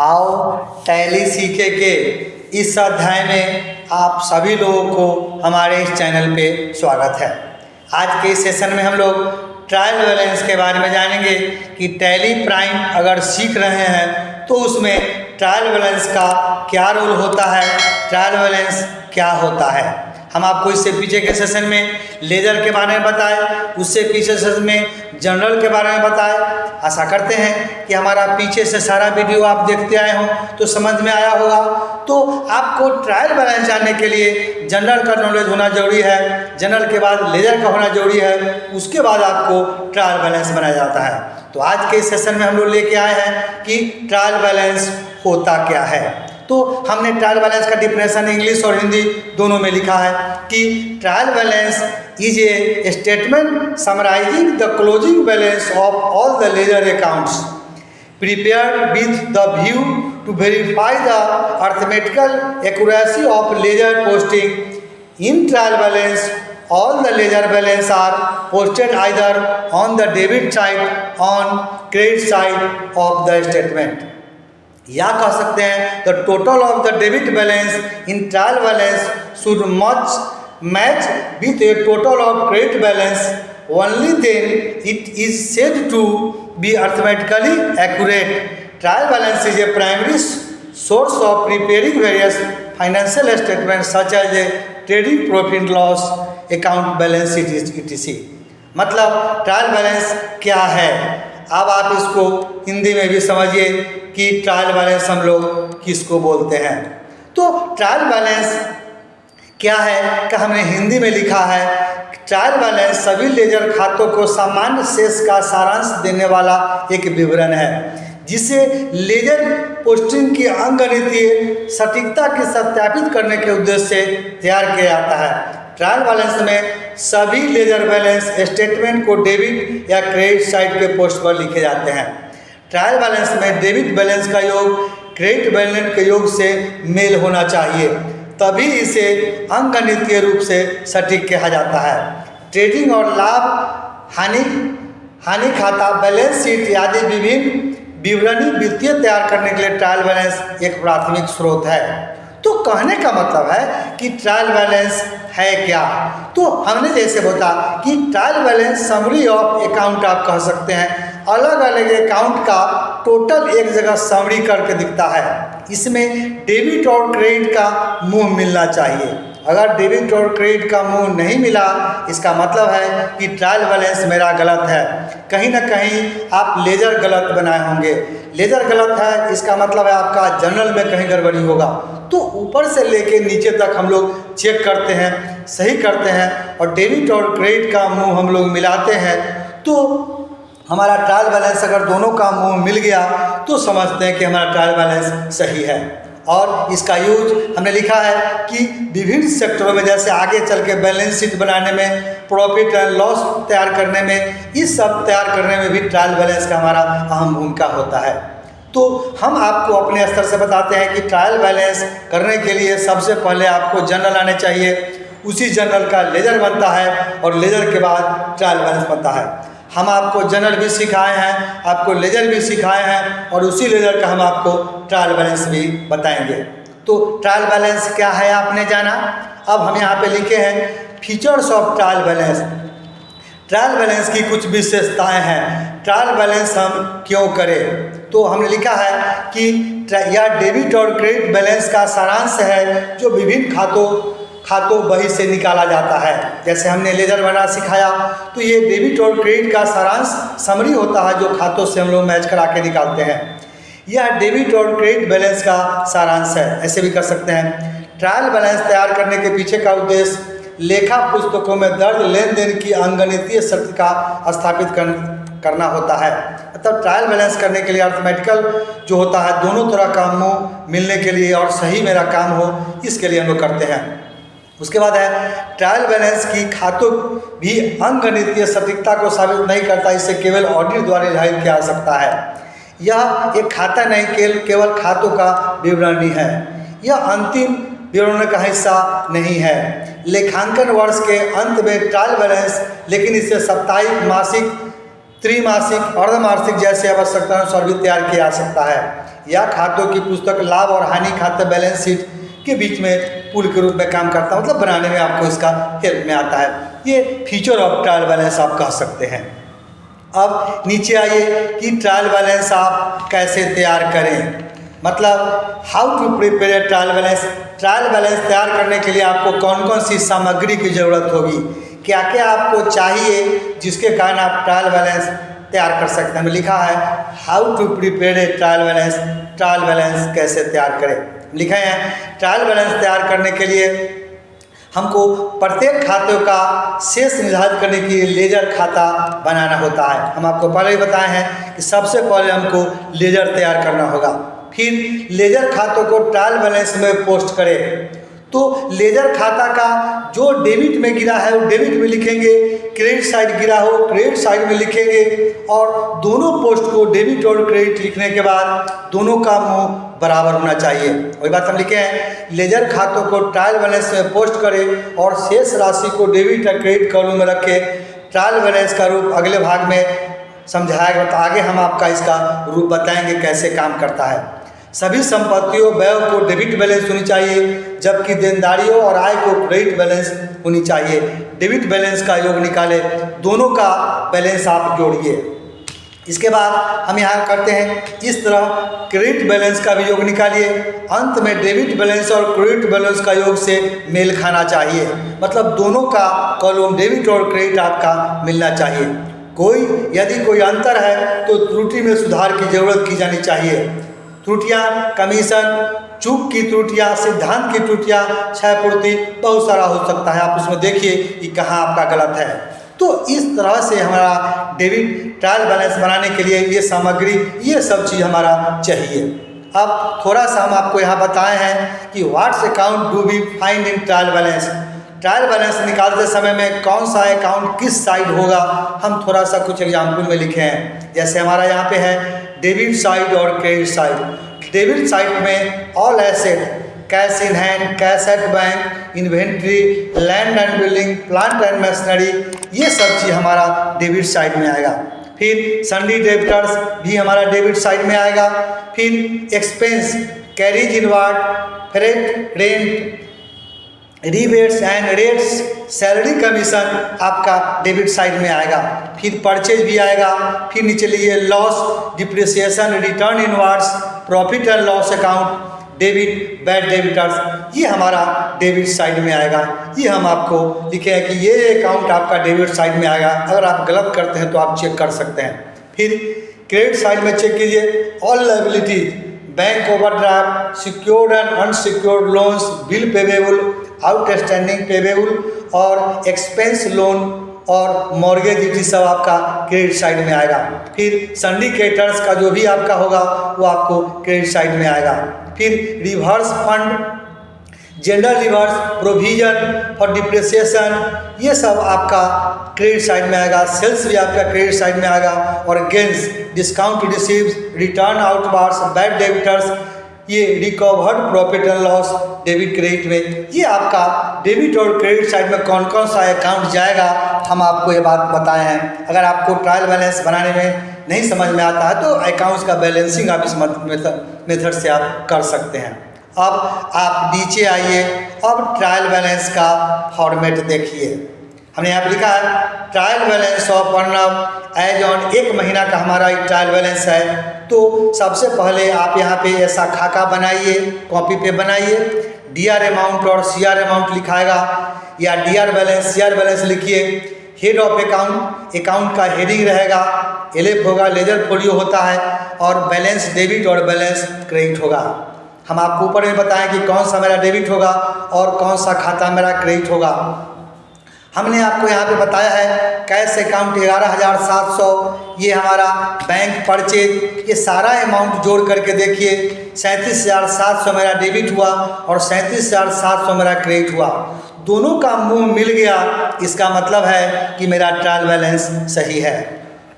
आओ टैली सीखे के इस अध्याय में आप सभी लोगों को हमारे इस चैनल पे स्वागत है। आज के इस सेशन में हम लोग ट्रायल बैलेंस के बारे में जानेंगे कि टैली प्राइम अगर सीख रहे हैं तो उसमें ट्रायल बैलेंस का क्या रोल होता है, ट्रायल बैलेंस क्या होता है। हम आपको इससे पीछे के सेशन में लेजर के बारे में बताए, उससे पीछे सेशन में जनरल के बारे में बताए। आशा करते हैं कि हमारा पीछे से सारा वीडियो आप देखते आए हों तो समझ में आया होगा। तो आपको ट्रायल बैलेंस जानने के लिए जनरल का नॉलेज होना जरूरी है, जनरल के बाद लेजर का होना जरूरी है, उसके बाद आपको ट्रायल बैलेंस बनाया जाता है। तो आज के सेशन में हम लोग लेके आए हैं कि ट्रायल बैलेंस होता क्या है। तो हमने ट्रायल बैलेंस का डिफिनेशन इंग्लिश और हिंदी दोनों में लिखा है कि trial balance is a statement summarising the closing balance of all the ledger accounts prepared with the view to verify the arithmetical accuracy of ledger posting. In trial balance, all the ledger balance are posted either on the debit side or credit side of the statement. या कह सकते हैं the total of the debit balance in trial balance should match with a total of credit balance. Only then it is said to be arithmetically accurate. Trial balance is a primary source of preparing various financial statements such as a trading profit loss account balance etc. मतलब trial balance क्या है। अब आप इसको हिंदी में भी समझिए कि ट्रायल बैलेंस हम लोग किसको बोलते हैं। तो ट्रायल बैलेंस क्या है का हमने हिंदी में लिखा है। ट्रायल बैलेंस सभी लेजर खातों को सामान्य शेष का सारांश देने वाला एक विवरण है जिसे लेजर पोस्टिंग की अंकगणितीय सटीकता की सत्यापित करने के उद्देश्य से तैयार किया जाता है। ट्रायल बैलेंस में सभी लेजर बैलेंस स्टेटमेंट को डेबिट या क्रेडिट साइड के पोस्ट पर लिखे जाते हैं। ट्रायल बैलेंस में डेबिट बैलेंस का योग क्रेडिट बैलेंस के योग से मेल होना चाहिए, तभी इसे अंकगणितीय रूप से सटीक कहा जाता है। ट्रेडिंग और लाभ हानि खाता, बैलेंस शीट आदि विभिन्न विवरणी वित्तीय तैयार करने के लिए ट्रायल बैलेंस एक प्राथमिक स्रोत है। तो कहने का मतलब है कि ट्रायल बैलेंस है क्या। तो हमने जैसे बोला कि trial balance summary of account आप कह सकते हैं, अलग अलग अकाउंट का टोटल एक जगह समरी करके दिखता है। इसमें डेबिट और क्रेडिट का मुंह मिलना चाहिए। अगर डेबिट और क्रेडिट का मुंह नहीं मिला इसका मतलब है कि ट्रायल बैलेंस मेरा गलत है। कहीं ना कहीं आप लेजर गलत बनाए होंगे। लेजर गलत है इसका मतलब है आपका जनरल में कहीं गड़बड़ी होगा। तो ऊपर से लेके नीचे तक हम लोग चेक करते हैं, सही करते हैं और डेबिट और क्रेडिट का मुंह हम लोग मिलाते हैं। तो हमारा ट्रायल बैलेंस अगर दोनों का मुंह मिल गया तो समझते हैं कि हमारा ट्रायल बैलेंस सही है। और इसका यूज हमने लिखा है कि विभिन्न सेक्टरों में, जैसे आगे चल के बैलेंस शीट बनाने में, प्रॉफिट एंड लॉस तैयार करने में, इस सब तैयार करने में भी ट्रायल बैलेंस का हमारा अहम भूमिका होता है। तो हम आपको अपने स्तर से बताते हैं कि ट्रायल बैलेंस करने के लिए सबसे पहले आपको जनरल आने चाहिए, उसी जनरल का लेजर बनता है और लेजर के बाद ट्रायल बैलेंस बनता है। हम आपको जनरल भी सिखाए हैं, आपको लेजर भी सिखाए हैं और उसी लेजर का हम आपको ट्रायल बैलेंस भी बताएंगे। तो ट्रायल बैलेंस क्या है आपने जाना। अब हम यहाँ पे लिखे हैं features of trial balance. Trial balance की कुछ विशेषताएं हैं। ट्रायल बैलेंस हम क्यों करें, तो हमने लिखा है कि यह डेबिट और क्रेडिट बैलेंस का सारांश है जो विभिन्न खातों बही से निकाला जाता है। जैसे हमने लेजर बना सिखाया तो ये डेबिट और क्रेडिट का सारांश समरी होता है जो खातों से हम लोग मैच करा के निकालते हैं। यह डेबिट और क्रेडिट बैलेंस का सारांश है, ऐसे भी कर सकते हैं। ट्रायल बैलेंस तैयार करने के पीछे का उद्देश्य लेखा पुस्तकों में दर्ज लेन देन की अंकगणितीय सटीकता स्थापित करना होता है। मतलब ट्रायल बैलेंस करने के लिए अर्थमेटिकल जो होता है दोनों तरह का मुँह मिलने के लिए और सही मेरा काम हो, इसके लिए हम लोग करते हैं। उसके बाद है ट्रायल बैलेंस की खातों भी अंकगणितीय सटीकता को साबित नहीं करता, इसे केवल ऑडिट द्वारा निर्धारित किया जा सकता है। यह एक खाता नहीं केवल खातों का विवरणी है, यह अंतिम विवरण का हिस्सा नहीं है। लेखांकन वर्ष के अंत में ट्रायल बैलेंस, लेकिन इसे साप्ताहिक, मासिक त्रैमासिक अर्धमासिक जैसे आवश्यकता अनुसार भी तैयार किया जा सकता है, या खातों की पुस्तक लाभ और हानि खाते बैलेंस शीट के बीच में पुल के रूप में काम करता है, मतलब बनाने में आपको इसका हेल्प में आता है। ये फीचर ऑफ ट्रायल बैलेंस आप कह सकते हैं। अब नीचे आइए कि ट्रायल बैलेंस आप कैसे तैयार करें, मतलब how to prepare trial balance. Trial balance तैयार करने के लिए आपको कौन कौन सी सामग्री की ज़रूरत होगी, क्या क्या आपको चाहिए जिसके कारण आप ट्रायल बैलेंस तैयार कर सकते हैं। हमें लिखा है how to prepare a trial balance, trial balance कैसे तैयार करें। लिखा है ट्रायल बैलेंस तैयार करने के लिए हमको प्रत्येक खाते का शेष निर्धारित करने के लिए लेजर खाता बनाना होता है। हम आपको पहले ही बताए हैं कि सबसे पहले हमको लेजर तैयार करना होगा, फिर लेजर खातों को ट्रायल बैलेंस में पोस्ट करें। तो लेजर खाता का जो डेबिट में गिरा है वो डेबिट में लिखेंगे, क्रेडिट साइड गिरा हो क्रेडिट साइड में लिखेंगे, और दोनों पोस्ट को डेबिट और क्रेडिट लिखने के बाद दोनों का मुंह बराबर होना चाहिए। वही बात हम लिखे हैं लेजर खातों को ट्रायल बैलेंस में पोस्ट करें और शेष राशि को डेबिट और क्रेडिट कॉलम में रखें। ट्रायल बैलेंस का रूप अगले भाग में समझाएगा, तो आगे हम आपका इसका रूप बताएंगे कैसे काम करता है। सभी संपत्तियों व्यय को डेबिट बैलेंस होनी चाहिए, जबकि देनदारियों और आय को क्रेडिट बैलेंस होनी चाहिए। डेबिट बैलेंस का योग निकालें, दोनों का बैलेंस आप जोड़िए। इसके बाद हम यहाँ करते हैं इस तरह क्रेडिट बैलेंस का भी योग निकालिए। अंत में डेबिट बैलेंस और क्रेडिट बैलेंस का योग से मेल खाना चाहिए, मतलब दोनों का कॉलम डेबिट और क्रेडिट आपका मिलना चाहिए। यदि कोई अंतर है तो त्रुटि में सुधार की जरूरत की जानी चाहिए। त्रुटियां कमीशन, चूक की त्रुटियां, सिद्धांत की त्रुटियां, क्षयपूर्ति, बहुत सारा हो सकता है। आप उसमें देखिए कि कहाँ आपका गलत है। तो इस तरह से हमारा डेबिट ट्रायल बैलेंस बनाने के लिए ये सामग्री, ये सब चीज़ हमारा चाहिए। अब थोड़ा सा हम आपको यहाँ बताए हैं कि what's account do we find in trial balance. Trial balance निकालते समय में कौन सा अकाउंट किस साइड होगा, हम थोड़ा सा कुछ एग्जाम्पल में लिखे हैं। जैसे हमारा यहाँ पे है डेबिट साइड और क्रेडिट साइड। डेबिट साइड में all asset, cash in hand, cash at bank, inventory, land and building, plant and machinery, ये सब चीज़ हमारा डेबिट साइड में आएगा। फिर सन्डी डेबिटर्स भी हमारा डेबिट साइड में आएगा। फिर expense, carriage inward, freight, rent, rebates and rates, salary commission आपका डेबिट साइड में आएगा। फिर परचेज भी आएगा। फिर नीचे लिए loss, depreciation, return inwards, profit and loss account, debit, bad debtors, ये हमारा डेबिट साइड में आएगा। ये हम आपको लिखे हैं कि ये अकाउंट आपका डेबिट साइड में आएगा। अगर आप गलत करते हैं तो आप चेक कर सकते हैं। फिर क्रेडिट साइड में चेक कीजिए all liabilities, bank overdraft, secured and unsecured loans, bill payable, outstanding payable और एक्सपेंस लोन और मॉर्गेज, ये सब आपका क्रेडिट साइड में आएगा। फिर सिंडिकेटर्स का जो भी आपका होगा वो आपको क्रेडिट साइड में आएगा। फिर reverse fund, gender reverse, provision for depreciation, ये सब आपका क्रेडिट साइड में आएगा। सेल्स भी आपका क्रेडिट साइड में आएगा। और gains, discount receives, return outwards, bad debtors, ये recovered profit and loss debit credit में। ये आपका डेबिट और क्रेडिट साइड में कौन कौन सा अकाउंट जाएगा हम आपको ये बात बताए हैं। अगर आपको ट्रायल बैलेंस बनाने में नहीं समझ में आता है तो अकाउंट्स का बैलेंसिंग आप इस मेथड से आप कर सकते हैं। अब आप नीचे आइए, अब ट्रायल बैलेंस का फॉर्मेट देखिए। हमने यहाँ पर लिखा है trial balance of Arnab as on, 1 महीना का हमारा ट्रायल बैलेंस है। तो सबसे पहले आप यहाँ पे ऐसा खाका बनाइए, कॉपी पे बनाइए, डीआर अमाउंट और सीआर अमाउंट लिखाएगा, या डीआर बैलेंस सीआर बैलेंस लिखिए। हेड ऑफ अकाउंट, अकाउंट का हेडिंग रहेगा, एलएफ होगा, लेजर फोलियो होता है, और बैलेंस डेबिट और बैलेंस क्रेडिट होगा। हम आपको ऊपर में बताएं कि कौन सा मेरा डेबिट होगा और कौन सा खाता मेरा क्रेडिट होगा। हमने आपको यहाँ पे बताया है कैश अकाउंट 11,700, ये हमारा बैंक परचेज, ये सारा अमाउंट जोड़ करके देखिए 37,700 मेरा डेबिट हुआ और 37,700 मेरा क्रेडिट हुआ। दोनों का मुंह मिल गया, इसका मतलब है कि मेरा ट्रायल बैलेंस सही है।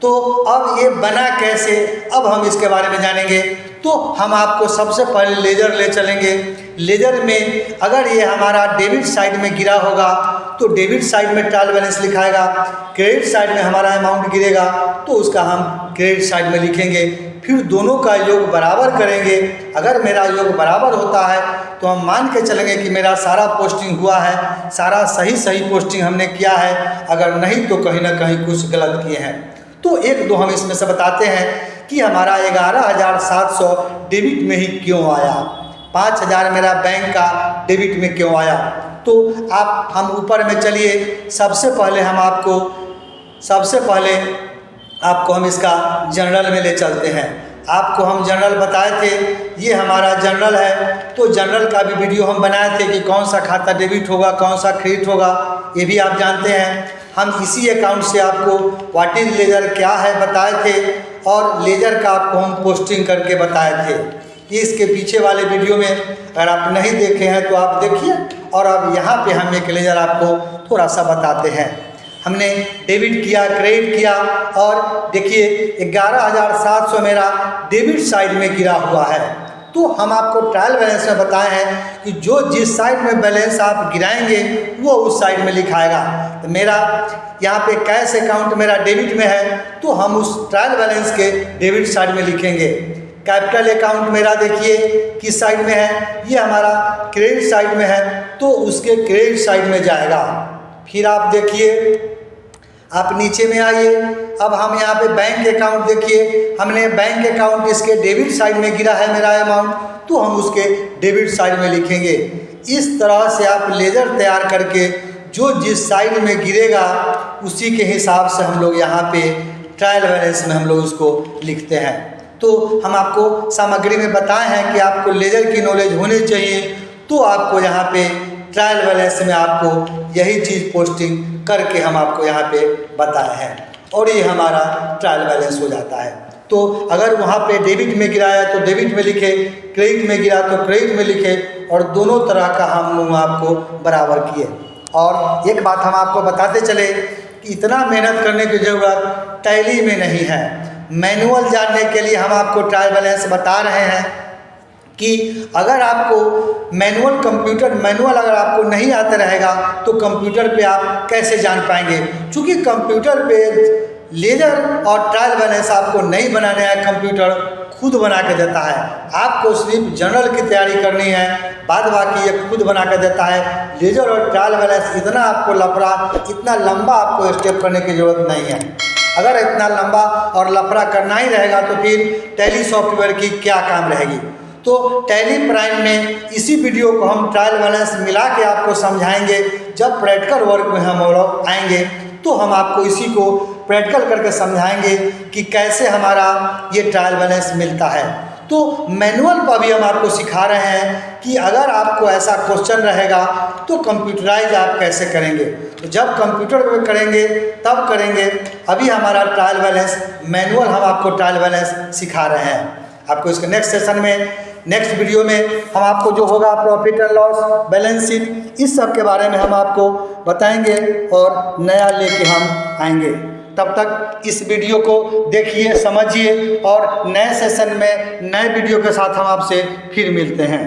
तो अब ये बना कैसे, अब हम इसके बारे में जानेंगे। तो हम आपको सबसे पहले लेजर ले चलेंगे। लेजर में अगर ये हमारा डेबिट साइड में गिरा होगा तो डेबिट साइड में ट्रायल बैलेंस लिखाएगा, क्रेडिट साइड में हमारा अमाउंट गिरेगा तो उसका हम क्रेडिट साइड में लिखेंगे। फिर दोनों का योग बराबर करेंगे। अगर मेरा योग बराबर होता है तो हम मान के चलेंगे कि मेरा सारा पोस्टिंग हुआ है, सारा सही पोस्टिंग हमने किया है। अगर नहीं तो कहीं ना कहीं कुछ गलत किए हैं। तो एक दो हम इसमें से बताते हैं कि हमारा 11,700 डेबिट में ही क्यों आया, 5,000 मेरा बैंक का डेबिट में क्यों आया। तो हम ऊपर में चलिए, सबसे पहले आपको हम इसका जनरल में ले चलते हैं। आपको हम जनरल बताए थे, ये हमारा जनरल है। तो जनरल का भी वीडियो हम बनाए थे कि कौन सा खाता डेबिट होगा, कौन सा क्रेडिट होगा, ये भी आप जानते हैं। हम इसी अकाउंट से आपको व्हाट इज लेजर क्या है बताए थे और लेजर का आपको हम पोस्टिंग करके बताए थे। ये इसके पीछे वाले वीडियो में अगर आप नहीं देखे हैं तो आप देखिए। और अब यहाँ पे हम एक लेजर आपको थोड़ा सा बताते हैं। हमने डेबिट किया, क्रेडिट किया और देखिए 11,700 मेरा डेबिट साइड में गिरा हुआ है। तो हम आपको ट्रायल बैलेंस में बताए हैं कि जो जिस साइड में बैलेंस आप गिराएंगे वो उस साइड में लिखाएगा। तो मेरा यहाँ पे कैश अकाउंट मेरा डेबिट में है तो हम उस ट्रायल बैलेंस के डेबिट साइड में लिखेंगे। कैपिटल अकाउंट मेरा देखिए किस साइड में है, ये हमारा क्रेडिट साइड में है तो उसके क्रेडिट साइड में जाएगा। फिर आप देखिए, आप नीचे में आइए। अब हम यहाँ पे बैंक अकाउंट देखिए, हमने बैंक अकाउंट इसके डेबिट साइड में गिरा है मेरा अमाउंट तो हम उसके डेबिट साइड में लिखेंगे। इस तरह से आप लेजर तैयार करके जो जिस साइड में गिरेगा उसी के हिसाब से हम लोग यहाँ पे ट्रायल बैलेंस में हम लोग उसको लिखते हैं। तो हम आपको सामग्री में बताए हैं कि आपको लेजर की नॉलेज होनी चाहिए। तो आपको यहाँ पे ट्रायल बैलेंस में आपको यही चीज़ पोस्टिंग करके हम आपको यहाँ पे बताए हैं और ये हमारा ट्रायल बैलेंस हो जाता है। तो अगर वहाँ पे डेबिट में गिराया तो डेबिट में लिखे, क्रेडिट में गिरा तो क्रेडिट में लिखे और दोनों तरह का हम आपको बराबर किए। और एक बात हम आपको बताते चले कि इतना मेहनत करने की ज़रूरत टैली में नहीं है। मैनुअल जानने के लिए हम आपको ट्रायल बैलेंस बता रहे हैं कि अगर आपको मैनुअल अगर आपको नहीं आता रहेगा तो कंप्यूटर पे आप कैसे जान पाएंगे। क्योंकि कंप्यूटर पे लेजर और ट्रायल बैलेंस आपको नहीं बनाने है, कंप्यूटर खुद बना के देता है। आपको सिर्फ जनरल की तैयारी करनी है, बाद बाकी ये खुद बना के देता है। लेजर और ट्रायल बैलेंस इतना आपको इतना लंबा आपको स्टेप करने की ज़रूरत नहीं है। अगर इतना लंबा और लफड़ा करना ही रहेगा तो फिर टैली सॉफ्टवेयर की क्या काम रहेगी। तो टैली प्राइम में इसी वीडियो को हम ट्रायल बैलेंस मिला के आपको समझाएंगे। जब प्रैक्टिकल वर्क में हम लोग आएंगे तो हम आपको इसी को प्रैक्टिकल करके समझाएंगे कि कैसे हमारा ये ट्रायल बैलेंस मिलता है। तो मैनुअल पर भी हम आपको सिखा रहे हैं कि अगर आपको ऐसा क्वेश्चन रहेगा तो कंप्यूटराइज आप कैसे करेंगे। तो जब कंप्यूटर में करेंगे तब करेंगे। अभी हमारा ट्रायल बैलेंस मैनुअल हम आपको ट्रायल बैलेंस सिखा रहे हैं। आपको इसके नेक्स्ट सेशन में, नेक्स्ट वीडियो में हम आपको जो होगा profit and loss, balance sheet, इस सब के बारे में हम आपको बताएंगे और नया लेके हम आएंगे। तब तक इस वीडियो को देखिए, समझिए और नए सेशन में नए वीडियो के साथ हम आपसे फिर मिलते हैं।